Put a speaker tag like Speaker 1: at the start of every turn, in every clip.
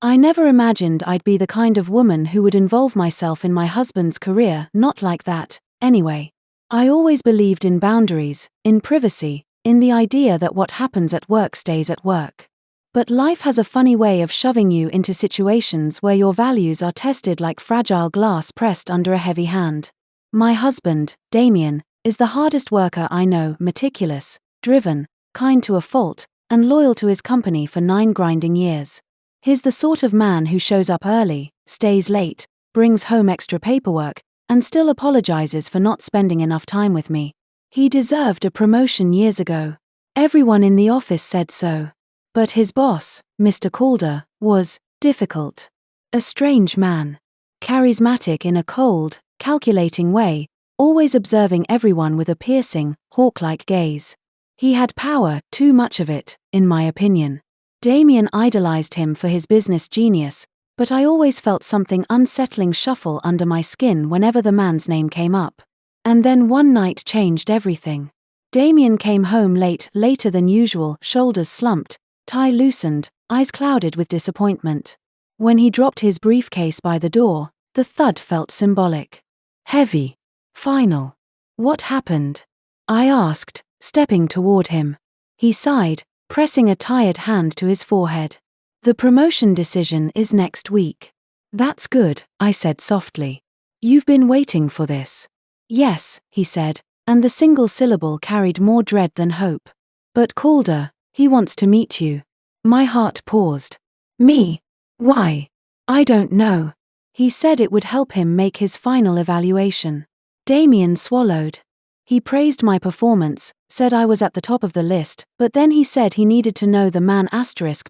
Speaker 1: I never imagined I'd be the kind of woman who would involve myself in my husband's career, not like that, anyway. I always believed in boundaries, in privacy, in the idea that what happens at work stays at work. But life has a funny way of shoving you into situations where your values are tested like fragile glass pressed under a heavy hand. My husband, Damien, is the hardest worker I know, meticulous, driven, kind to a fault, and loyal to his company for 9 grinding years. He's the sort of man who shows up early, stays late, brings home extra paperwork, and still apologizes for not spending enough time with me. He deserved a promotion years ago. Everyone in the office said so. But his boss, Mr. Calder, was difficult. A strange man. Charismatic in a cold, calculating way, always observing everyone with a piercing, hawk-like gaze. He had power, too much of it, in my opinion. Damien idolized him for his business genius, but I always felt something unsettling shuffle under my skin whenever the man's name came up. And then one night changed everything. Damien came home late, later than usual, shoulders slumped, tie loosened, eyes clouded with disappointment. When he dropped his briefcase by the door, the thud felt symbolic. Heavy. Final. What happened? I asked, stepping toward him. He sighed, pressing a tired hand to his forehead. The promotion decision is next week. That's good, I said softly. You've been waiting for this. Yes, he said, and the single syllable carried more dread than hope. But Calder, he wants to meet you. My heart paused. Me? Why? I don't know. He said it would help him make his final evaluation. Damien swallowed. He praised my performance, said I was at the top of the list, but then he said he needed to know the man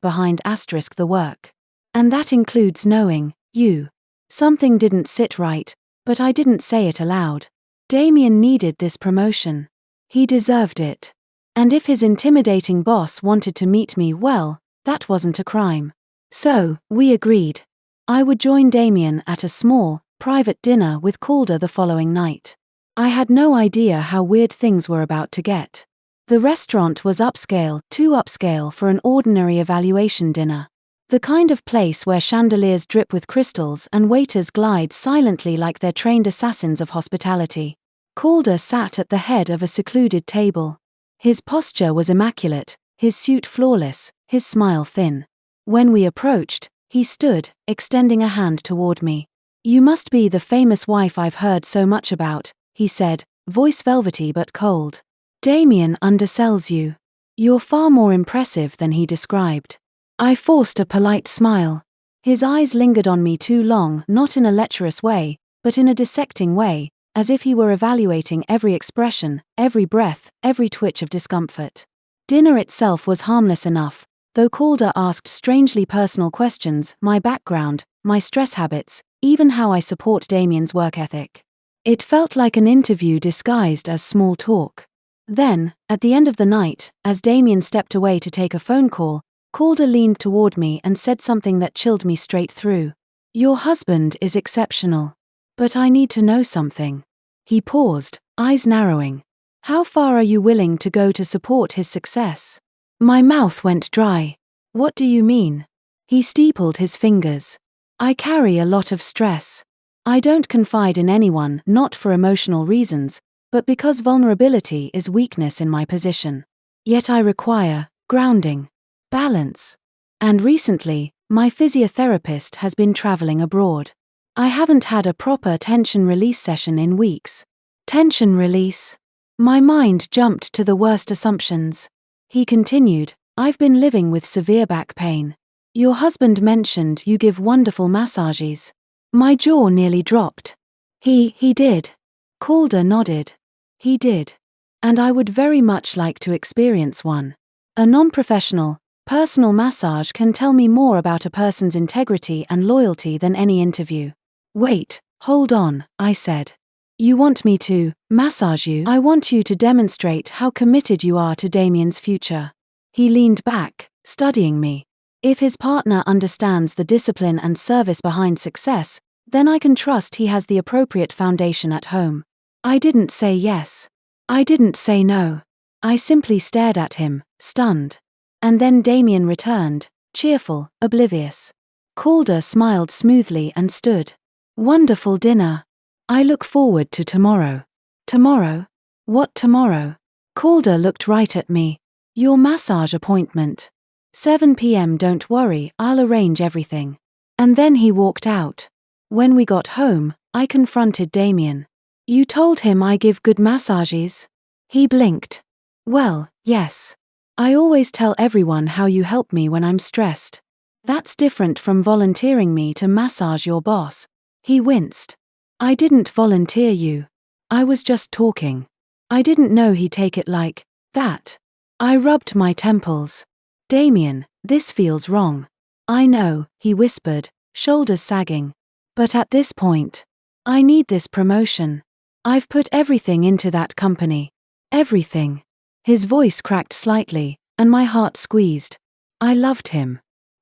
Speaker 1: behind the work. And that includes knowing you. Something didn't sit right, but I didn't say it aloud. Damien needed this promotion. He deserved it. And if his intimidating boss wanted to meet me, well, that wasn't a crime. So, we agreed. I would join Damien at a small, private dinner with Calder the following night. I had no idea how weird things were about to get. The restaurant was upscale, too upscale for an ordinary evaluation dinner. The kind of place where chandeliers drip with crystals and waiters glide silently like they're trained assassins of hospitality. Calder sat at the head of a secluded table. His posture was immaculate, his suit flawless, his smile thin. When we approached, he stood, extending a hand toward me. You must be the famous wife I've heard so much about, he said, voice velvety but cold. Damien undersells you. You're far more impressive than he described. I forced a polite smile. His eyes lingered on me too long, not in a lecherous way, but in a dissecting way, as if he were evaluating every expression, every breath, every twitch of discomfort. Dinner itself was harmless enough, though Calder asked strangely personal questions, my background, my stress habits, even how I support Damien's work ethic. It felt like an interview disguised as small talk. Then, at the end of the night, as Damien stepped away to take a phone call, Calder leaned toward me and said something that chilled me straight through. Your husband is exceptional. But I need to know something. He paused, eyes narrowing. How far are you willing to go to support his success? My mouth went dry. What do you mean? He steepled his fingers. I carry a lot of stress. I don't confide in anyone, not for emotional reasons, but because vulnerability is weakness in my position. Yet I require grounding, balance. And recently, my physiotherapist has been traveling abroad. I haven't had a proper tension release session in weeks. Tension release? My mind jumped to the worst assumptions. He continued, I've been living with severe back pain. Your husband mentioned you give wonderful massages. My jaw nearly dropped. He did. Calder nodded. He did. And I would very much like to experience one. A non-professional, personal massage can tell me more about a person's integrity and loyalty than any interview. Wait, hold on, I said. You want me to massage you? I want you to demonstrate how committed you are to Damien's future. He leaned back, studying me. If his partner understands the discipline and service behind success, then I can trust he has the appropriate foundation at home. I didn't say yes. I didn't say no. I simply stared at him, stunned. And then Damien returned, cheerful, oblivious. Calder smiled smoothly and stood. Wonderful dinner. I look forward to tomorrow. Tomorrow? What tomorrow? Calder looked right at me. Your massage appointment. 7 p.m. Don't worry, I'll arrange everything. And then he walked out. When we got home, I confronted Damien. You told him I give good massages? He blinked. Well, yes. I always tell everyone how you help me when I'm stressed. That's different from volunteering me to massage your boss. He winced. I didn't volunteer you. I was just talking. I didn't know he'd take it like that. I rubbed my temples. Damien, this feels wrong. I know, he whispered, shoulders sagging. But at this point, I need this promotion. I've put everything into that company. Everything. His voice cracked slightly, and my heart squeezed. I loved him.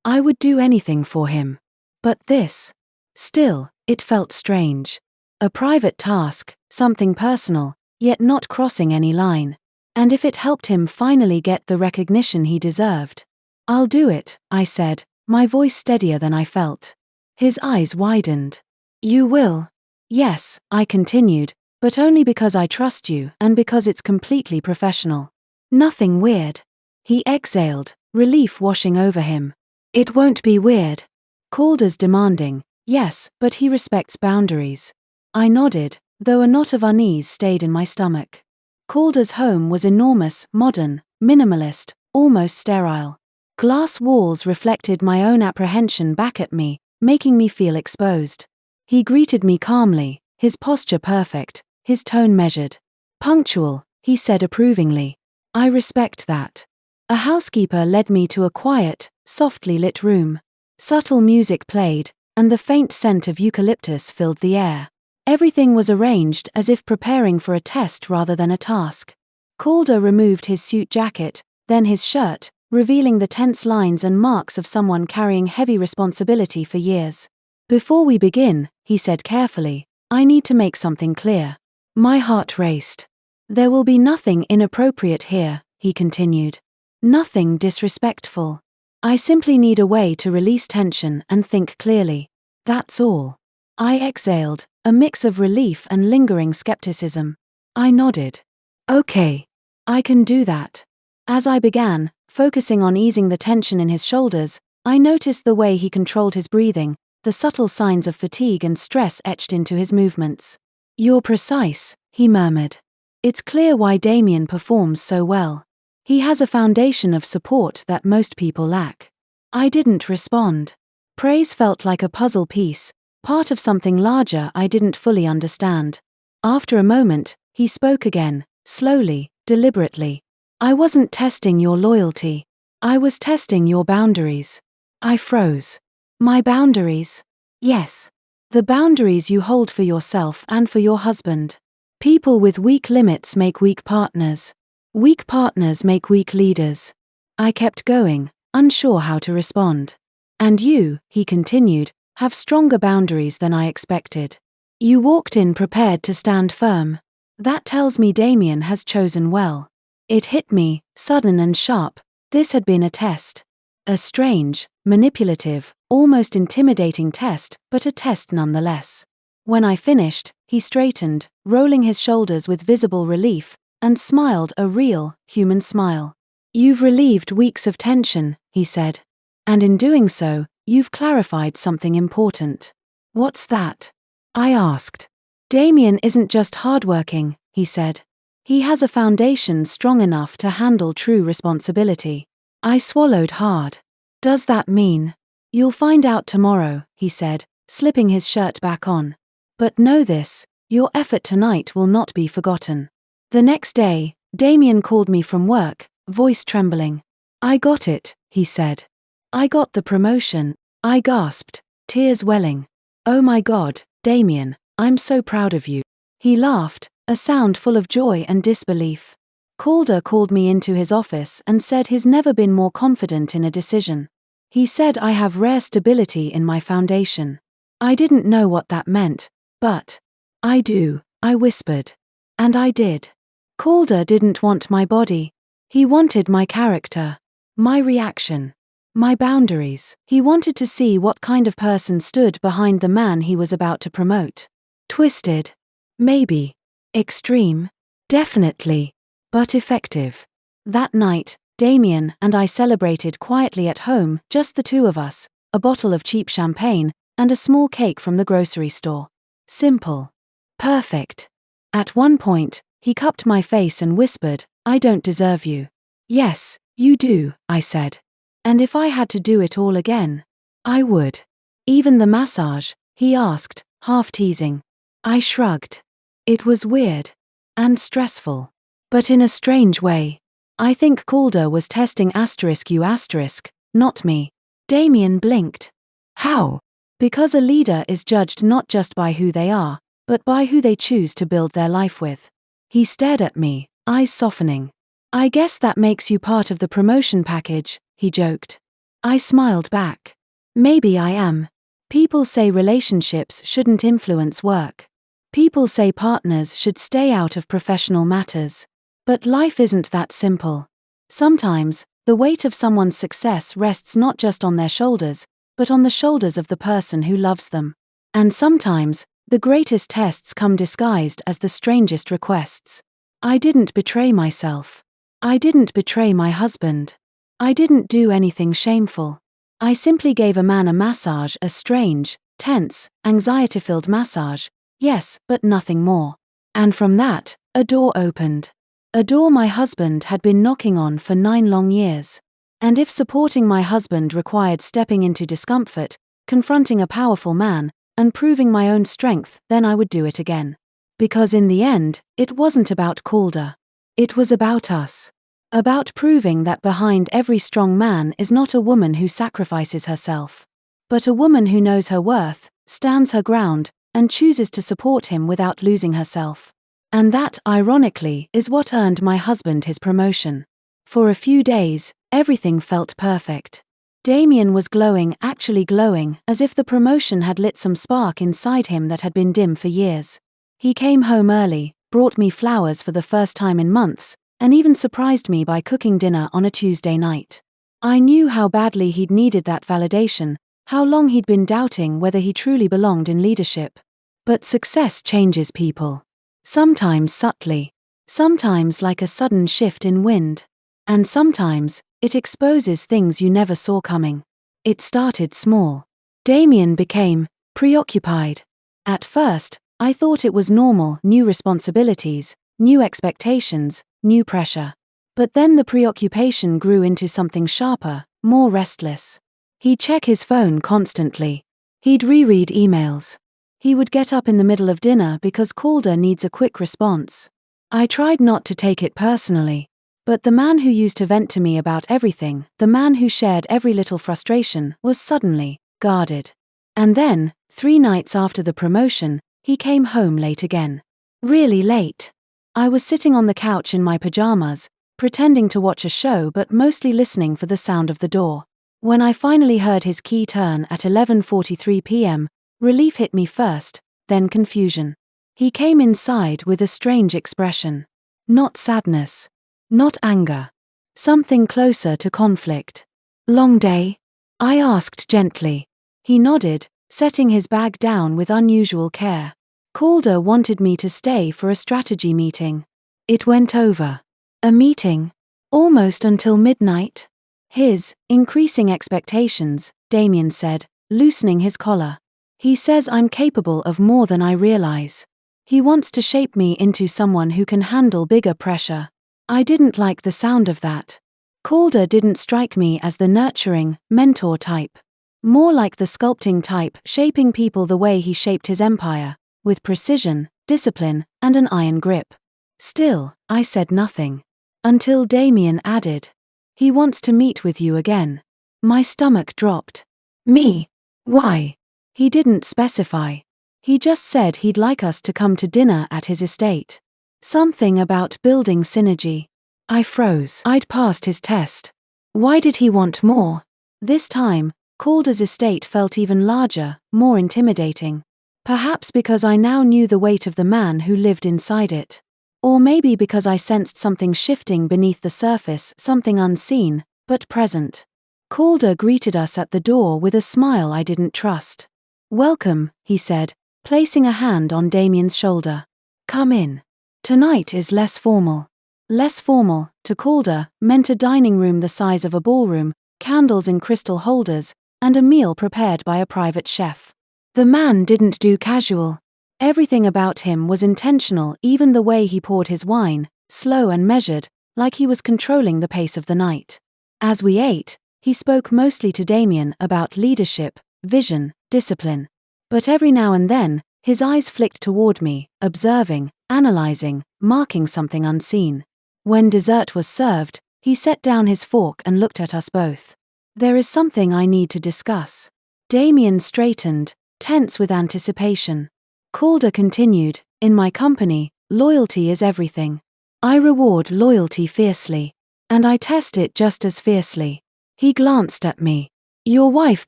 Speaker 1: I would do anything for him. But this. Still, it felt strange. A private task, something personal, yet not crossing any line. And if it helped him finally get the recognition he deserved. I'll do it, I said, my voice steadier than I felt. His eyes widened. You will? Yes, I continued, but only because I trust you and because it's completely professional. Nothing weird. He exhaled, relief washing over him. It won't be weird. Calder's demanding, yes, but he respects boundaries. I nodded, though a knot of unease stayed in my stomach. Calder's home was enormous, modern, minimalist, almost sterile. Glass walls reflected my own apprehension back at me, making me feel exposed. He greeted me calmly, his posture perfect, his tone measured. Punctual, he said approvingly. I respect that. A housekeeper led me to a quiet, softly lit room. Subtle music played, and the faint scent of eucalyptus filled the air. Everything was arranged as if preparing for a test rather than a task. Calder removed his suit jacket, then his shirt, revealing the tense lines and marks of someone carrying heavy responsibility for years. Before we begin, he said carefully, I need to make something clear. My heart raced. There will be nothing inappropriate here, he continued. Nothing disrespectful. I simply need a way to release tension and think clearly. That's all. I exhaled, a mix of relief and lingering skepticism. I nodded. Okay. I can do that. As I began, focusing on easing the tension in his shoulders, I noticed the way he controlled his breathing, the subtle signs of fatigue and stress etched into his movements. You're precise, he murmured. It's clear why Damien performs so well. He has a foundation of support that most people lack. I didn't respond. Praise felt like a puzzle piece, part of something larger I didn't fully understand. After a moment, he spoke again, slowly, deliberately. I wasn't testing your loyalty. I was testing your boundaries. I froze. My boundaries? Yes. The boundaries you hold for yourself and for your husband. People with weak limits make weak partners. Weak partners make weak leaders. I kept going, unsure how to respond. And you, he continued, have stronger boundaries than I expected. You walked in prepared to stand firm. That tells me Damien has chosen well. It hit me, sudden and sharp. This had been a test. A strange, manipulative, almost intimidating test, but a test nonetheless. When I finished, he straightened, rolling his shoulders with visible relief, and smiled a real, human smile. You've relieved weeks of tension, he said. And in doing so, you've clarified something important. What's that? I asked. Damien isn't just hardworking, he said. He has a foundation strong enough to handle true responsibility. I swallowed hard. Does that mean? You'll find out tomorrow, he said, slipping his shirt back on. But know this, your effort tonight will not be forgotten. The next day, Damien called me from work, voice trembling. I got it, he said. I got the promotion. I gasped, tears welling. Oh my God, Damien, I'm so proud of you. He laughed, a sound full of joy and disbelief. Calder called me into his office and said he's never been more confident in a decision. He said I have rare stability in my foundation. I didn't know what that meant, but I do, I whispered. And I did. Calder didn't want my body. He wanted my character. My reaction. My boundaries. He wanted to see what kind of person stood behind the man he was about to promote. Twisted. Maybe. Extreme. Definitely. But effective. That night, Damien and I celebrated quietly at home, just the two of us, a bottle of cheap champagne, and a small cake from the grocery store. Simple. Perfect. At one point, he cupped my face and whispered, "I don't deserve you." "Yes, you do," I said. "And if I had to do it all again, I would." "Even the massage?" he asked, half teasing. I shrugged. It was weird. And stressful. But in a strange way. I think Calder was testing *U*, not me. Damien blinked. How? Because a leader is judged not just by who they are, but by who they choose to build their life with. He stared at me, eyes softening. "I guess that makes you part of the promotion package," he joked. I smiled back. "Maybe I am. People say relationships shouldn't influence work. People say partners should stay out of professional matters. But life isn't that simple. Sometimes, the weight of someone's success rests not just on their shoulders, but on the shoulders of the person who loves them. And sometimes, the greatest tests come disguised as the strangest requests. I didn't betray myself. I didn't betray my husband. I didn't do anything shameful. I simply gave a man a massage, a strange, tense, anxiety-filled massage, yes, but nothing more. And from that, a door opened. A door my husband had been knocking on for 9 long years. And if supporting my husband required stepping into discomfort, confronting a powerful man, and proving my own strength, then I would do it again. Because in the end, it wasn't about Calder. It was about us. About proving that behind every strong man is not a woman who sacrifices herself, but a woman who knows her worth, stands her ground, and chooses to support him without losing herself. And that, ironically, is what earned my husband his promotion. For a few days, everything felt perfect. Damien was glowing, actually glowing, as if the promotion had lit some spark inside him that had been dim for years. He came home early, brought me flowers for the first time in months, and even surprised me by cooking dinner on a Tuesday night. I knew how badly he'd needed that validation, how long he'd been doubting whether he truly belonged in leadership. But success changes people. Sometimes subtly. Sometimes like a sudden shift in wind. And sometimes, it exposes things you never saw coming. It started small. Damien became preoccupied. At first, I thought it was normal, new responsibilities, new expectations, new pressure. But then the preoccupation grew into something sharper, more restless. He'd check his phone constantly. He'd reread emails. He would get up in the middle of dinner because Calder needs a quick response. I tried not to take it personally. But the man who used to vent to me about everything, the man who shared every little frustration, was suddenly guarded. And then, 3 nights after the promotion, he came home late again. Really late. I was sitting on the couch in my pajamas, pretending to watch a show but mostly listening for the sound of the door. When I finally heard his key turn at 11:43 p.m., relief hit me first, then confusion. He came inside with a strange expression. Not sadness. Not anger. Something closer to conflict. "Long day?" I asked gently. He nodded, setting his bag down with unusual care. Calder wanted me to stay for a strategy meeting. It went over. A meeting? Almost until midnight? His increasing expectations, Damien said, loosening his collar. He says I'm capable of more than I realize. He wants to shape me into someone who can handle bigger pressure. I didn't like the sound of that. Calder didn't strike me as the nurturing, mentor type. More like the sculpting type, shaping people the way he shaped his empire, with precision, discipline, and an iron grip. Still, I said nothing. Until Damien added, "He wants to meet with you again." My stomach dropped. Me? Why? He didn't specify. He just said he'd like us to come to dinner at his estate. Something about building synergy. I froze. I'd passed his test. Why did he want more? This time, Calder's estate felt even larger, more intimidating. Perhaps because I now knew the weight of the man who lived inside it. Or maybe because I sensed something shifting beneath the surface, something unseen, but present. Calder greeted us at the door with a smile I didn't trust. "Welcome," he said, placing a hand on Damien's shoulder. "Come in. Tonight is less formal." Less formal, to Calder, meant a dining room the size of a ballroom, candles in crystal holders, and a meal prepared by a private chef. The man didn't do casual. Everything about him was intentional, even the way he poured his wine, slow and measured, like he was controlling the pace of the night. As we ate, he spoke mostly to Damien about leadership, vision, discipline. But every now and then, his eyes flicked toward me, observing, analyzing, marking something unseen. When dessert was served, he set down his fork and looked at us both. "There is something I need to discuss." Damien straightened, tense with anticipation. Calder continued, "In my company, loyalty is everything. I reward loyalty fiercely. And I test it just as fiercely." He glanced at me. "Your wife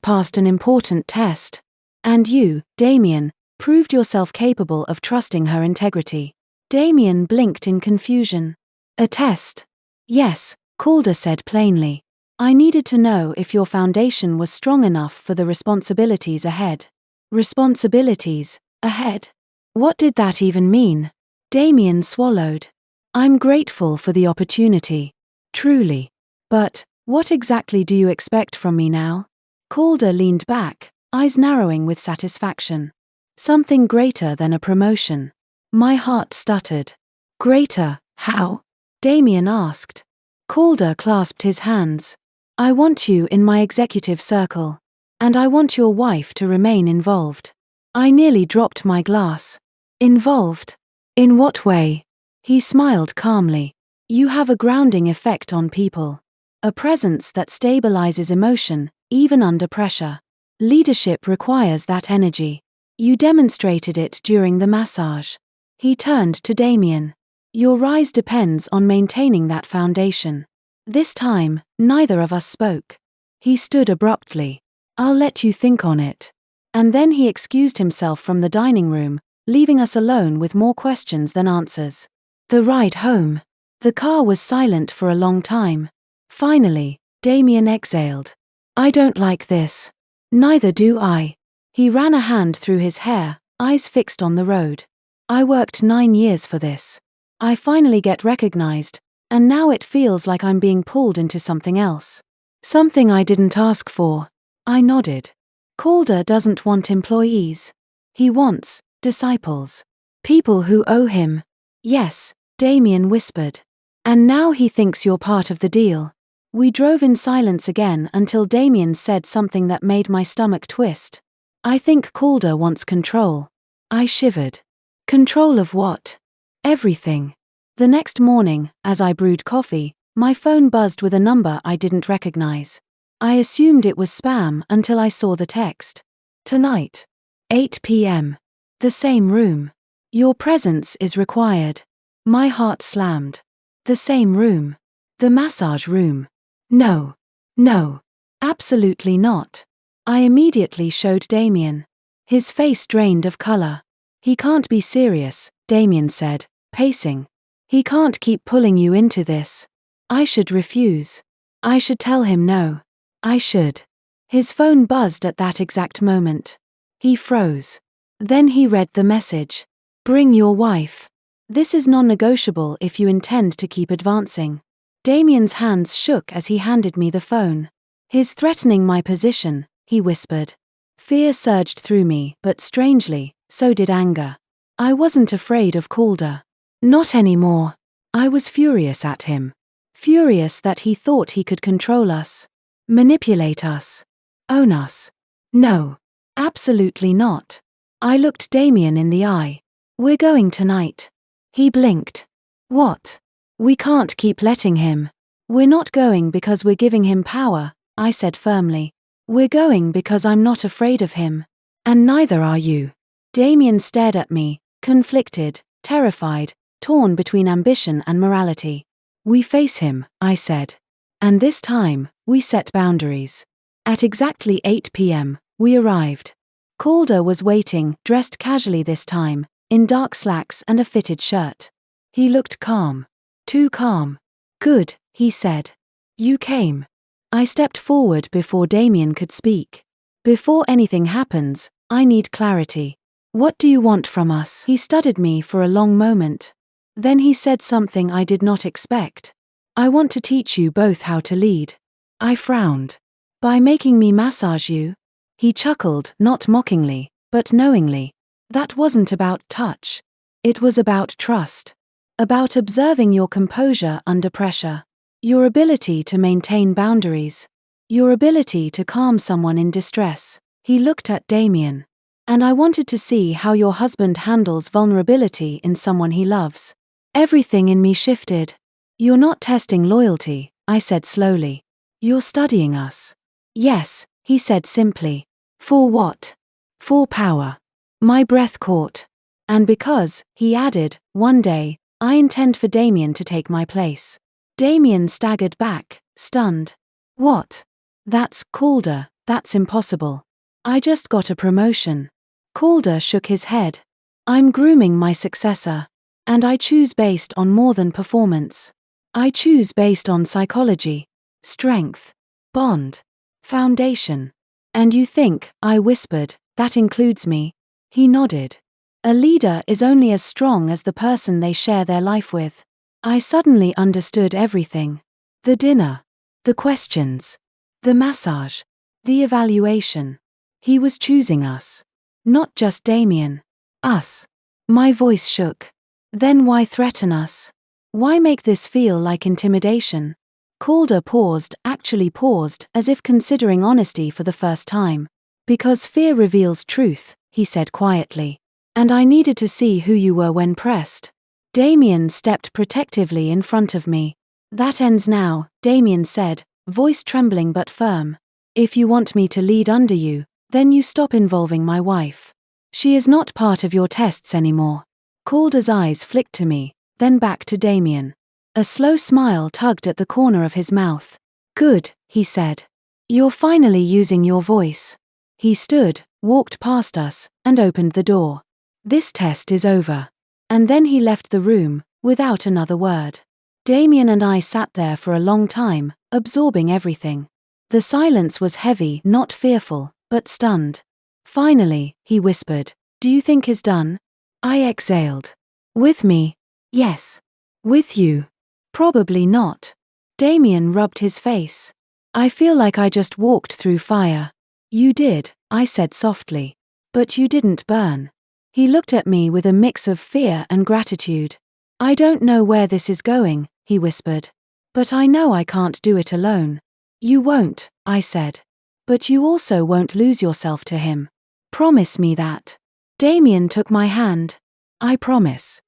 Speaker 1: passed an important test. And you, Damien, proved yourself capable of trusting her integrity." Damien blinked in confusion. "A test?" "Yes," Calder said plainly. "I needed to know if your foundation was strong enough for the responsibilities ahead." Responsibilities ahead? What did that even mean? Damien swallowed. "I'm grateful for the opportunity. Truly. But, what exactly do you expect from me now?" Calder leaned back, eyes narrowing with satisfaction. "Something greater than a promotion." My heart stuttered. "Greater, how?" Damien asked. Calder clasped his hands. "I want you in my executive circle. And I want your wife to remain involved." I nearly dropped my glass. "Involved? In what way?" He smiled calmly. "You have a grounding effect on people. A presence that stabilizes emotion, even under pressure. Leadership requires that energy. You demonstrated it during the massage." He turned to Damien. "Your rise depends on maintaining that foundation." This time, neither of us spoke. He stood abruptly. "I'll let you think on it." And then he excused himself from the dining room, leaving us alone with more questions than answers. The ride home. The car was silent for a long time. Finally, Damien exhaled. "I don't like this." "Neither do I." He ran a hand through his hair, eyes fixed on the road. "I worked 9 years for this. I finally get recognized, and now it feels like I'm being pulled into something else. Something I didn't ask for." I nodded. Calder doesn't want employees. He wants disciples. People who owe him. "Yes," Damien whispered. "And now he thinks you're part of the deal." We drove in silence again until Damien said something that made my stomach twist. "I think Calder wants control." I shivered. Control of what? Everything. The next morning, as I brewed coffee, my phone buzzed with a number I didn't recognize. I assumed it was spam until I saw the text. "Tonight. 8 p.m. The same room. Your presence is required." My heart slammed. The same room. The massage room. No. No. Absolutely not. I immediately showed Damien. His face drained of color. "He can't be serious," Damien said, pacing. "He can't keep pulling you into this." I should refuse. I should tell him no. I should. His phone buzzed at that exact moment. He froze. Then he read the message. "Bring your wife. This is non-negotiable if you intend to keep advancing." Damien's hands shook as he handed me the phone. "He's threatening my position," he whispered. Fear surged through me, but strangely, so did anger. I wasn't afraid of Calder. Not anymore. I was furious at him. Furious that he thought he could control us. Manipulate us. Own us. No. Absolutely not. I looked Damien in the eye. "We're going tonight." He blinked. "What?" "We can't keep letting him." "We're not going because we're giving him power," I said firmly. "We're going because I'm not afraid of him. And neither are you." Damien stared at me, conflicted, terrified, torn between ambition and morality. "We face him," I said. And this time, we set boundaries. At exactly 8 p.m., we arrived. Calder was waiting, dressed casually this time, in dark slacks and a fitted shirt. He looked calm. Too calm. "Good," he said. "You came." I stepped forward before Damien could speak. Before anything happens, I need clarity. What do you want from us? He studied me for a long moment. Then he said something I did not expect. I want to teach you both how to lead. I frowned. By making me massage you? He chuckled, not mockingly, but knowingly. That wasn't about touch. It was about trust. About observing your composure under pressure. Your ability to maintain boundaries. Your ability to calm someone in distress. He looked at Damien. And I wanted to see how your husband handles vulnerability in someone he loves. Everything in me shifted. You're not testing loyalty, I said slowly. You're studying us. Yes, he said simply. For what? For power. My breath caught. And because, he added, one day, I intend for Damien to take my place. Damien staggered back, stunned. What? That's Calder, that's impossible. I just got a promotion. Calder shook his head. I'm grooming my successor. And I choose based on more than performance. I choose based on psychology, strength, bond, foundation. And you think, I whispered, that includes me? He nodded. A leader is only as strong as the person they share their life with. I suddenly understood everything. The dinner. The questions. The massage. The evaluation. He was choosing us. Not just Damien. Us. My voice shook. Then why threaten us? Why make this feel like intimidation? Calder paused, actually paused, as if considering honesty for the first time. Because fear reveals truth, he said quietly. And I needed to see who you were when pressed. Damien stepped protectively in front of me. That ends now, Damien said, voice trembling but firm. If you want me to lead under you, then you stop involving my wife. She is not part of your tests anymore. Calder's eyes flicked to me, then back to Damien. A slow smile tugged at the corner of his mouth. Good, he said. You're finally using your voice. He stood, walked past us, and opened the door. This test is over. And then he left the room, without another word. Damien and I sat there for a long time, absorbing everything. The silence was heavy, not fearful, but stunned. Finally, he whispered, do you think is done? I exhaled. With me? Yes. With you? Probably not. Damien rubbed his face. I feel like I just walked through fire. You did, I said softly. But you didn't burn. He looked at me with a mix of fear and gratitude. I don't know where this is going, he whispered. But I know I can't do it alone. You won't, I said. But you also won't lose yourself to him. Promise me that. Damien took my hand. I promise.